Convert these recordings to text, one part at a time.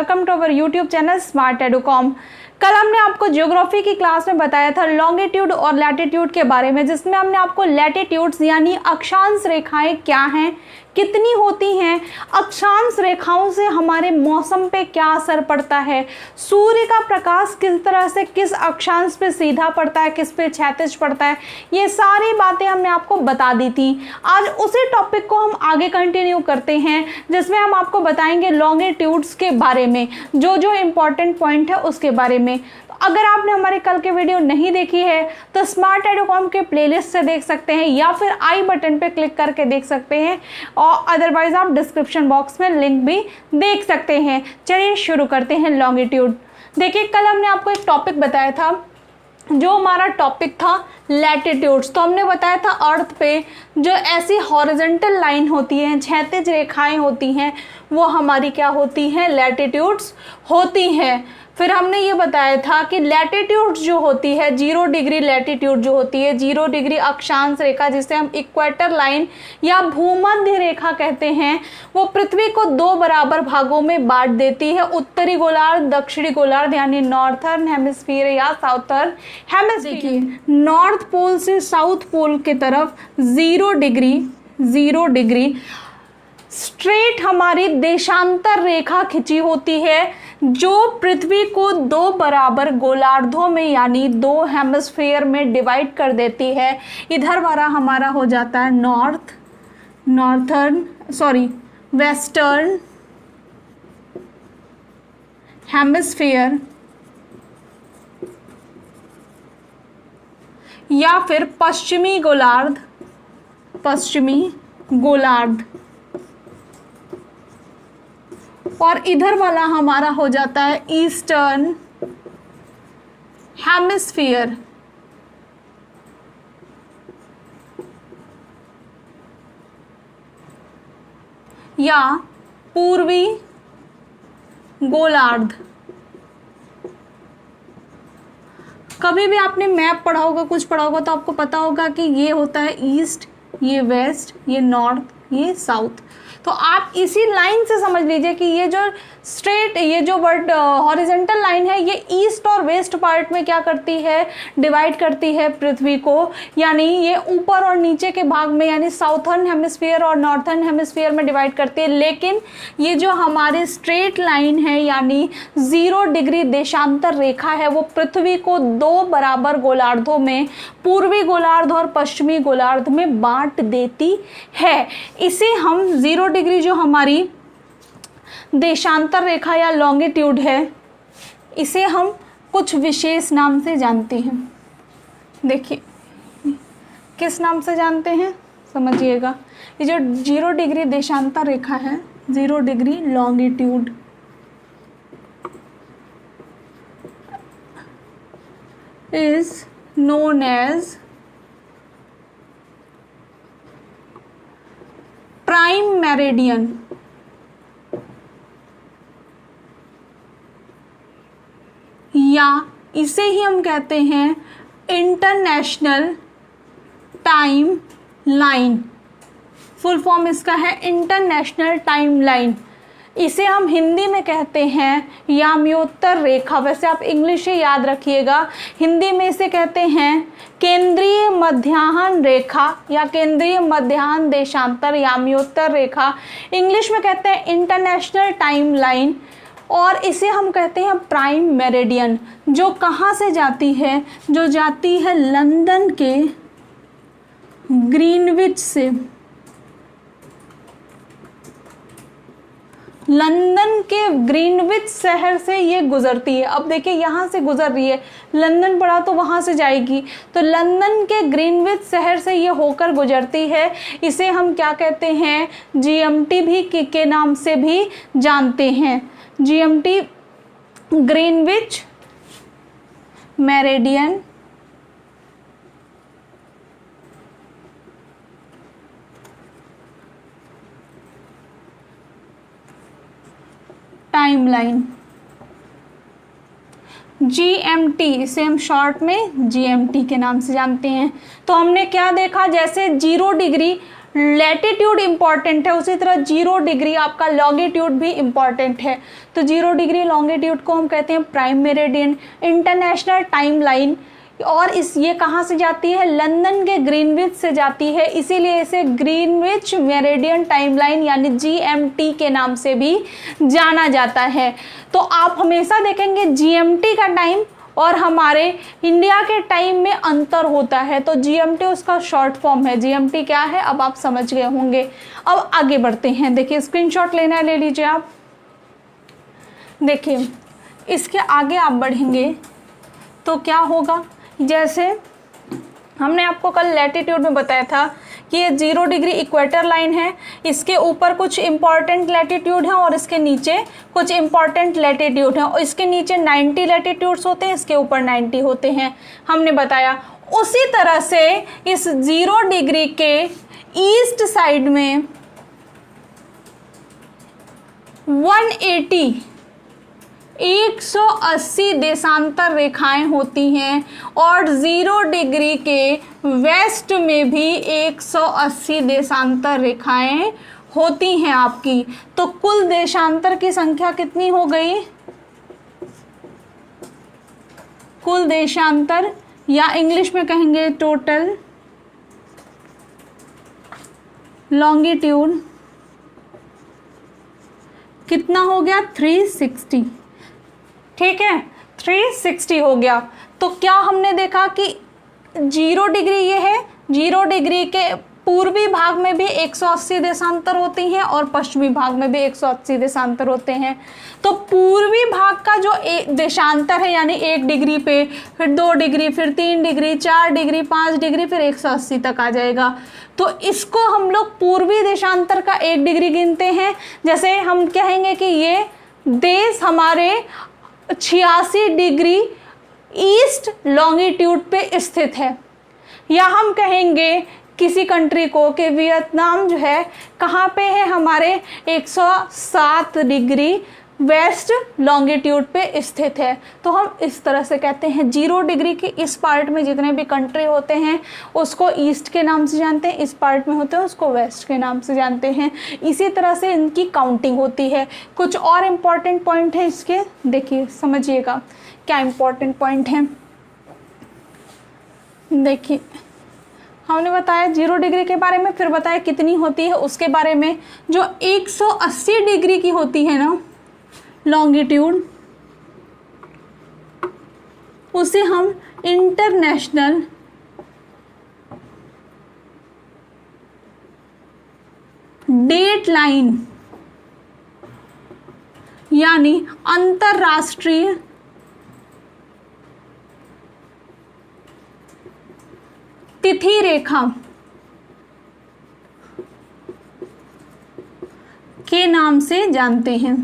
Welcome to our YouTube channel Smart Educom. कल हमने आपको ज्योग्राफी की क्लास में बताया था लॉन्गिट्यूड और लैटिट्यूड के बारे में, जिसमें हमने आपको लैटिट्यूड्स यानी अक्षांश रेखाएं क्या हैं, कितनी होती हैं, अक्षांश रेखाओं से हमारे मौसम पे क्या असर पड़ता है, सूर्य का प्रकाश किस तरह से किस अक्षांश पे सीधा पड़ता है, किस पे क्षैतिज पड़ता है, ये सारी बातें हमने आपको बता दी थी। आज उसी टॉपिक को हम आगे कंटिन्यू करते हैं, जिसमें हम आपको बताएंगे लॉन्गिट्यूड्स के बारे में, जो जो इम्पोर्टेंट पॉइंट है उसके बारे में। अगर आपने हमारे कल के वीडियो नहीं देखी है तो स्मार्ट एडुकॉम के प्लेलिस्ट से देख सकते हैं या फिर आई बटन पे क्लिक करके देख सकते हैं, और अदरवाइज आप डिस्क्रिप्शन बॉक्स में लिंक भी देख सकते हैं। चलिए शुरू करते हैं लॉन्गिट्यूड। देखिए, कल हमने आपको एक टॉपिक बताया था, जो हमारा टॉपिक था लैटिट्यूड्स। तो हमने बताया था अर्थ पे जो ऐसी हॉरिजॉन्टल लाइन होती है, क्षैतिज रेखाएं होती हैं, वो हमारी क्या होती हैं, लैटिट्यूड्स होती हैं। फिर हमने ये बताया था कि लैटिट्यूड जो होती है 0 डिग्री लैटिट्यूड जो होती है, 0 डिग्री अक्षांश रेखा जिसे हम इक्वेटर लाइन या भूमध्य रेखा कहते हैं, वो पृथ्वी को 2 बराबर भागों में बांट देती है, उत्तरी गोलार्ध दक्षिणी गोलार्ध यानी नॉर्थर्न हेमिस्फीयर या साउथर्न हेमिस्फीयर। नॉर्थ पोल से साउथ पोल की तरफ 0 डिग्री स्ट्रेट हमारी देशांतर रेखा खिंची होती है, जो पृथ्वी को 2 बराबर गोलार्धों में यानी 2 हेमिस्फीयर में डिवाइड कर देती है। इधर वाला हमारा हो जाता है वेस्टर्न हेमिस्फीयर या फिर पश्चिमी गोलार्ध, और इधर वाला हमारा हो जाता है ईस्टर्न हेमिस्फीयर या पूर्वी गोलार्ध। कभी भी आपने मैप पढ़ा होगा, कुछ पढ़ा होगा, तो आपको पता होगा कि ये होता है ईस्ट, ये वेस्ट, ये नॉर्थ, ये साउथ। तो आप इसी लाइन से समझ लीजिए कि ये जो स्ट्रेट, ये जो हॉरिजॉन्टल लाइन है, ये ईस्ट और वेस्ट पार्ट में क्या करती है, डिवाइड करती है पृथ्वी को, यानी ये ऊपर और नीचे के भाग में यानी साउथर्न हेमिस्फीयर और नॉर्थर्न हेमिस्फीयर में डिवाइड करती है। लेकिन ये जो हमारी स्ट्रेट लाइन है यानी 0 डिग्री देशांतर रेखा है, वो पृथ्वी को 2 बराबर गोलार्धों में, पूर्वी गोलार्ध और पश्चिमी गोलार्ध में बांट देती है। इसे हम 0 डिग्री जो हमारी देशांतर रेखा या लॉन्गिट्यूड है, इसे हम कुछ विशेष नाम से जानते हैं। देखिए किस नाम से जानते हैं, समझिएगा। ये जो 0 डिग्री देशांतर रेखा है, 0 degree longitude, is known as prime meridian. या इसे ही हम कहते हैं international time line. Full form इसका है इंटरनेशनल टाइम लाइन। इसे हम हिंदी में कहते हैं याम्योत्तर रेखा। वैसे आप इंग्लिश से याद रखिएगा, हिंदी में इसे कहते हैं केंद्रीय मध्याह्न रेखा या केंद्रीय मध्याह्न देशांतर याम्योत्तर रेखा। इंग्लिश में कहते हैं इंटरनेशनल टाइम लाइन, और इसे हम कहते हैं प्राइम मेरिडियन। जो कहाँ से जाती है, जो जाती है लंदन के ग्रीनविच से। लंदन के ग्रीनविच शहर से ये गुजरती है। अब देखिए यहाँ से गुजर रही है, लंदन पड़ा तो वहाँ से जाएगी, तो लंदन के ग्रीनविच शहर से ये होकर गुजरती है। इसे हम क्या कहते हैं, जीएमटी भी के नाम से भी जानते हैं। GMT Greenwich meridian timeline, GMT, इसे हम शॉर्ट में जीएमटी के नाम से जानते हैं। तो हमने क्या देखा, जैसे 0 डिग्री लैटिट्यूड इंपॉर्टेंट है, उसी तरह 0 डिग्री आपका लॉन्गिट्यूड भी इंपॉर्टेंट है। तो 0 डिग्री लॉन्गिट्यूड को हम कहते हैं prime meridian. International time line, और ये कहाँ से जाती है, लंदन के ग्रीनविच से जाती है, इसीलिए इसे ग्रीनविच मेरिडियन टाइमलाइन यानी GMT के नाम से भी जाना जाता है। तो आप हमेशा देखेंगे GMT का टाइम और हमारे इंडिया के टाइम में अंतर होता है, तो GMT उसका शॉर्ट फॉर्म है। GMT क्या है अब आप समझ गए होंगे। अब आगे बढ़ते हैं, देखिए स्क्रीनशॉट लेना है ले लीजिए आप। देखिए इसके आगे आप बढ़ेंगे तो क्या होगा, जैसे हमने आपको कल लैटिट्यूड में बताया था कि ये 0 डिग्री इक्वेटर लाइन है, इसके ऊपर कुछ इंपॉर्टेंट लैटिट्यूड है और इसके नीचे कुछ इंपॉर्टेंट लैटिट्यूड है, और इसके नीचे 90 लैटिट्यूड्स होते हैं, इसके ऊपर 90 होते हैं, हमने बताया। उसी तरह से इस 0 डिग्री के ईस्ट साइड में 180 देशांतर रेखाएं होती हैं, और 0 डिग्री के वेस्ट में भी 180 देशांतर रेखाएं होती हैं आपकी। तो कुल देशांतर की संख्या कितनी हो गई, कुल देशांतर या इंग्लिश में कहेंगे टोटल लॉन्गिट्यूड कितना हो गया, 360। ठीक है, 360 हो गया। तो क्या हमने देखा कि 0 डिग्री ये है, 0 डिग्री के पूर्वी भाग में भी 180 देशांतर होती हैं और पश्चिमी भाग में भी 180 देशांतर होते हैं। तो पूर्वी भाग का जो देशांतर है यानी 1 डिग्री पे, फिर 2 डिग्री, फिर 3 डिग्री, 4 डिग्री, 5 डिग्री, फिर 180 तक आ जाएगा। तो इसको हम लोग पूर्वी देशांतर का 1 डिग्री गिनते हैं। जैसे हम कहेंगे कि ये देश हमारे 86 डिग्री ईस्ट लॉन्गिट्यूड पे स्थित है, या हम कहेंगे किसी कंट्री को कि वियतनाम जो है कहाँ पे है, हमारे 107 डिग्री वेस्ट लॉन्गिट्यूड पे स्थित है। तो हम इस तरह से कहते हैं 0 डिग्री के इस पार्ट में जितने भी कंट्री होते हैं उसको ईस्ट के नाम से जानते हैं, इस पार्ट में होते हैं उसको वेस्ट के नाम से जानते हैं। इसी तरह से इनकी काउंटिंग होती है। कुछ और इम्पॉर्टेंट पॉइंट है इसके, देखिए समझिएगा क्या इम्पॉर्टेंट पॉइंट है। देखिए हमने बताया 0 डिग्री के बारे में, फिर बताया कितनी होती है उसके बारे में। जो 180 डिग्री की होती है ना लॉन्गिट्यूड, उसे हम इंटरनेशनल डेट लाइन यानी अंतरराष्ट्रीय तिथि रेखा के नाम से जानते हैं।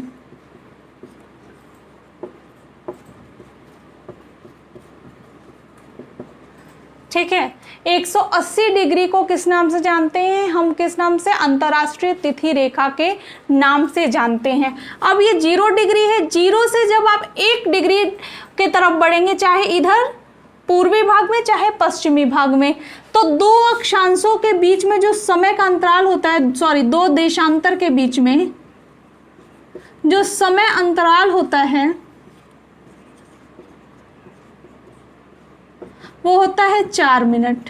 ठीक है, 180 डिग्री को किस नाम से जानते हैं हम, किस नाम से, अंतरराष्ट्रीय तिथि रेखा के नाम से जानते हैं। अब ये 0 डिग्री है, 0 से जब आप 1 डिग्री के तरफ बढ़ेंगे, चाहे इधर पूर्वी भाग में चाहे पश्चिमी भाग में, तो 2 अक्षांशों के बीच में जो समय का अंतराल होता है, 2 देशांतर के बीच में जो समय अंतराल होता है वो होता है 4 मिनट।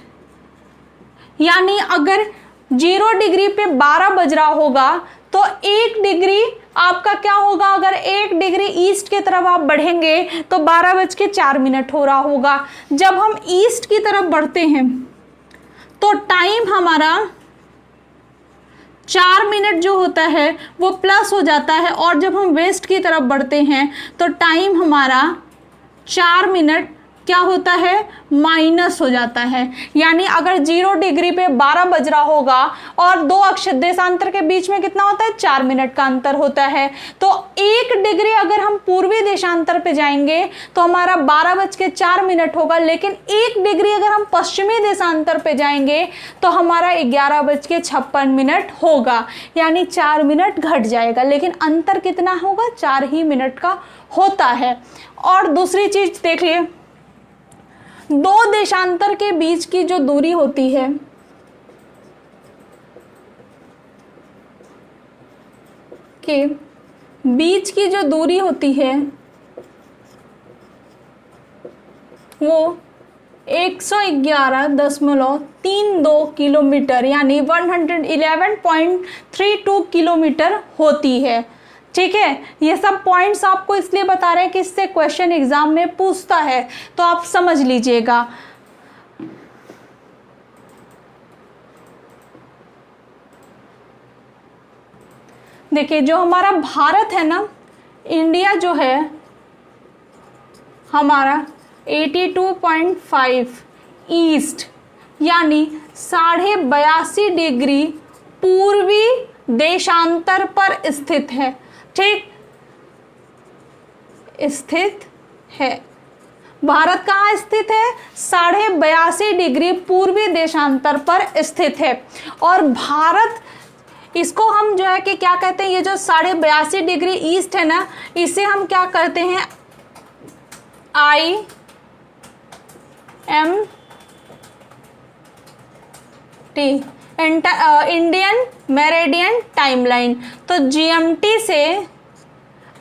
यानी अगर 0 डिग्री पे 12 बज रहा होगा तो 1 डिग्री आपका क्या होगा, अगर 1 डिग्री ईस्ट की तरफ आप बढ़ेंगे तो 12:04 हो रहा होगा। जब हम ईस्ट की तरफ बढ़ते हैं तो टाइम हमारा 4 मिनट जो होता है वो प्लस हो जाता है, और जब हम वेस्ट की तरफ बढ़ते हैं तो टाइम हमारा 4 मिनट क्या होता है, माइनस हो जाता है। यानी अगर 0 डिग्री पे 12 बज रहा होगा और 2 अक्ष देशांतर के बीच में कितना होता है, 4 मिनट का अंतर होता है। तो 1 डिग्री अगर हम पूर्वी देशांतर पे जाएंगे तो हमारा 12:04 होगा, लेकिन 1 डिग्री अगर हम पश्चिमी देशांतर पे जाएंगे तो हमारा 11:56 होगा, यानी 4 मिनट घट जाएगा, लेकिन अंतर कितना होगा, 4 ही मिनट का होता है। और दूसरी चीज देखिए, 2 देशांतर के बीच की जो दूरी होती है के बीच की जो दूरी होती है वो 111.32 किलोमीटर यानी 111.32 किलोमीटर होती है। ठीक है, ये सब पॉइंट्स आपको इसलिए बता रहे हैं कि इससे क्वेश्चन एग्जाम में पूछता है, तो आप समझ लीजिएगा। देखिए, जो हमारा भारत है ना, इंडिया जो है हमारा 82.5 ईस्ट यानी 82.5 डिग्री पूर्वी देशांतर पर स्थित है। ठीक, स्थित है। भारत कहाँ स्थित है? 82.5 डिग्री पूर्वी देशांतर पर स्थित है। और भारत, इसको हम जो है कि क्या कहते हैं, ये जो 82.5 डिग्री ईस्ट है ना, इसे हम क्या करते हैं, IMT, इंडियन मेरिडियन टाइमलाइन। तो GMT से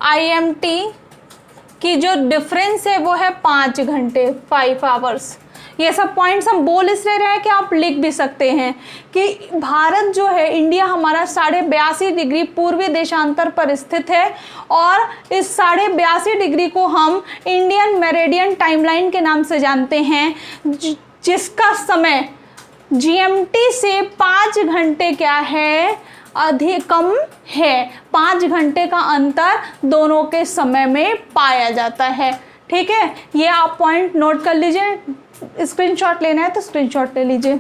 IMT की जो डिफरेंस है वो है 5 घंटे, 5 आवर्स। ये सब पॉइंट्स हम बोल इसलिए रहे हैं कि आप लिख भी सकते हैं कि भारत जो है, इंडिया हमारा 82.5 डिग्री पूर्वी देशांतर पर स्थित है और इस 82.5 डिग्री को हम इंडियन मेरिडियन टाइमलाइन के नाम से जानते हैं, जिसका समय GMT से 5 घंटे क्या है, अधिक कम है। 5 घंटे का अंतर दोनों के समय में पाया जाता है। ठीक है, ये आप पॉइंट नोट कर लीजिए। स्क्रीनशॉट लेना है तो स्क्रीनशॉट ले लीजिए।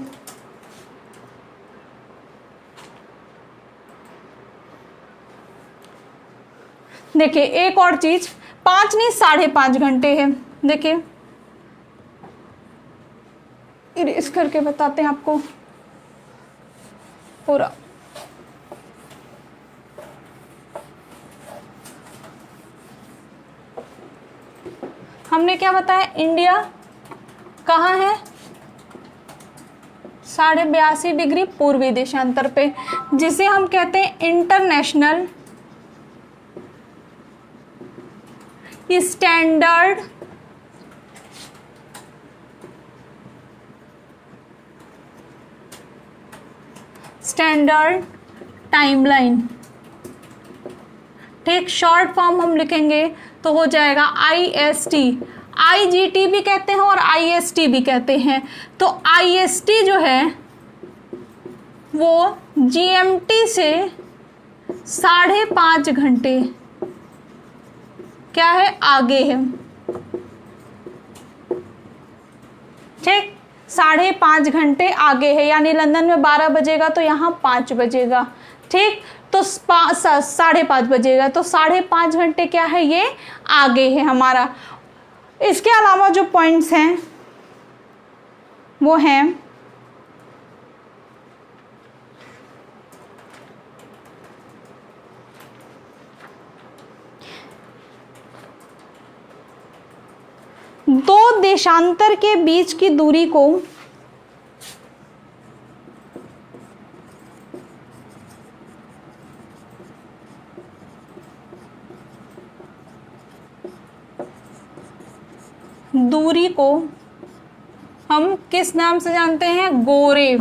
देखिए, एक और चीज, 5 नहीं 5.5 घंटे है। देखिए, इस करके बताते हैं आपको पूरा। हमने क्या बताया, इंडिया कहाँ है, 82.5 डिग्री पूर्वी देशांतर पे, जिसे हम कहते हैं इंटरनेशनल स्टैंडर्ड टाइमलाइन। ठीक, शॉर्ट फॉर्म हम लिखेंगे तो हो जाएगा IST। IGT भी कहते हैं और IST भी कहते हैं। तो IST जो है वो GMT से 5.5 घंटे क्या है, आगे है। ठीक, 5.5 घंटे आगे है, यानी लंदन में 12 बजेगा तो यहाँ 5 बजेगा। ठीक, तो 5:30 बजेगा, तो 5.5 घंटे क्या है, ये आगे है हमारा। इसके अलावा जो पॉइंट्स हैं वो हैं दो देशांतर के बीच की दूरी को हम किस नाम से जानते हैं, गोरे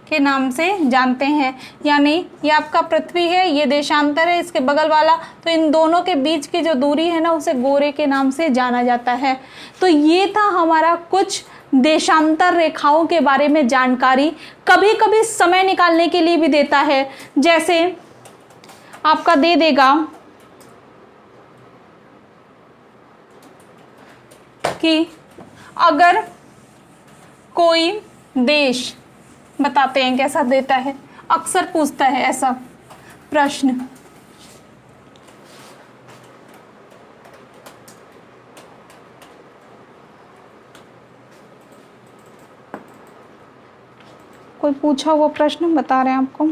के नाम से जानते हैं। यानी ये आपका पृथ्वी है, ये देशांतर है, इसके बगल वाला, तो इन दोनों के बीच की जो दूरी है ना, उसे गोरे के नाम से जाना जाता है। तो ये था हमारा कुछ देशांतर रेखाओं के बारे में जानकारी। कभी कभी समय निकालने के लिए भी देता है, जैसे आपका दे देगा कि अगर कोई देश, बताते हैं कैसा देता है, अक्सर पूछता है ऐसा प्रश्न, कोई पूछा हुआ प्रश्न बता रहे हैं आपको।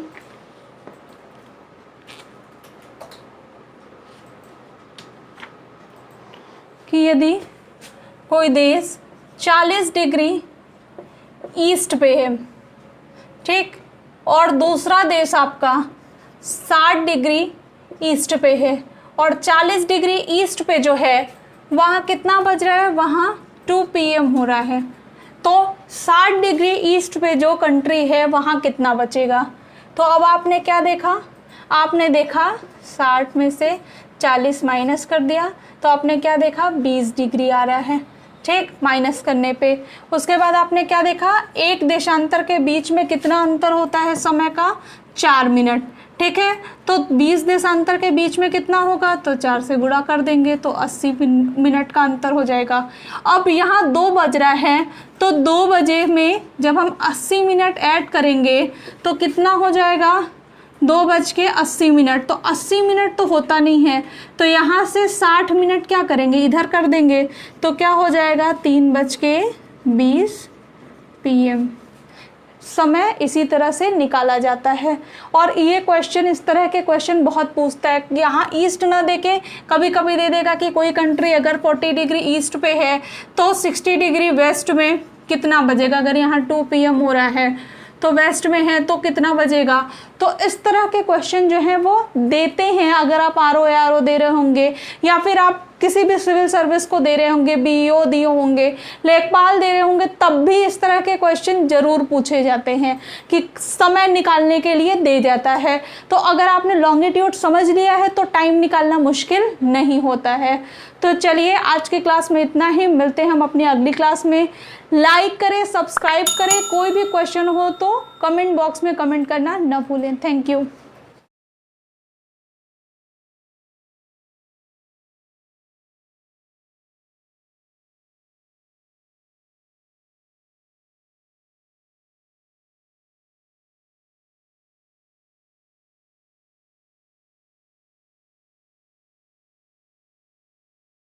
कि यदि कोई देश 40 डिग्री ईस्ट पे है, ठीक, और दूसरा देश आपका 60 डिग्री ईस्ट पे है और 40 डिग्री ईस्ट पे जो है वहाँ कितना बज रहा है, वहाँ 2 PM हो रहा है। तो 60 डिग्री ईस्ट पे जो कंट्री है वहाँ कितना बचेगा। तो अब आपने क्या देखा, आपने देखा 60 में से 40 माइनस कर दिया तो आपने क्या देखा, 20 डिग्री आ रहा है, ठीक, माइनस करने पे। उसके बाद आपने क्या देखा, एक देशांतर के बीच में कितना अंतर होता है समय का, 4 मिनट, ठीक है। तो 20 देशांतर के बीच में कितना होगा, तो 4 से गुणा कर देंगे तो 80 मिनट का अंतर हो जाएगा। अब यहाँ 2 बज रहा है तो 2 बजे में जब हम 80 मिनट ऐड करेंगे तो कितना हो जाएगा, 2:80। तो 80 मिनट तो होता नहीं है, तो यहाँ से 60 मिनट क्या करेंगे, इधर कर देंगे तो क्या हो जाएगा, 3:20 PM। समय इसी तरह से निकाला जाता है। और ये क्वेश्चन, इस तरह के क्वेश्चन बहुत पूछता है। यहाँ ईस्ट ना देके कभी कभी दे देगा कि कोई कंट्री अगर 40 डिग्री ईस्ट पे है तो 60 डिग्री वेस्ट में कितना बजेगा। अगर यहाँ 2 PM हो रहा है तो वेस्ट में है तो कितना बजेगा। तो इस तरह के क्वेश्चन जो हैं वो देते हैं। अगर आप RO दे रहे होंगे या फिर आप किसी भी सिविल सर्विस को दे रहे होंगे, BEO दिए होंगे, लेखपाल दे रहे होंगे, तब भी इस तरह के क्वेश्चन जरूर पूछे जाते हैं कि समय निकालने के लिए दे जाता है। तो अगर आपने लॉन्गिट्यूड समझ लिया है तो टाइम निकालना मुश्किल नहीं होता है। तो चलिए आज की क्लास में इतना ही, मिलते हैं हम अपनी अगली क्लास में। लाइक करें, सब्सक्राइब करें, कोई भी क्वेश्चन हो तो कमेंट बॉक्स में कमेंट करना न भूलें। Thank you.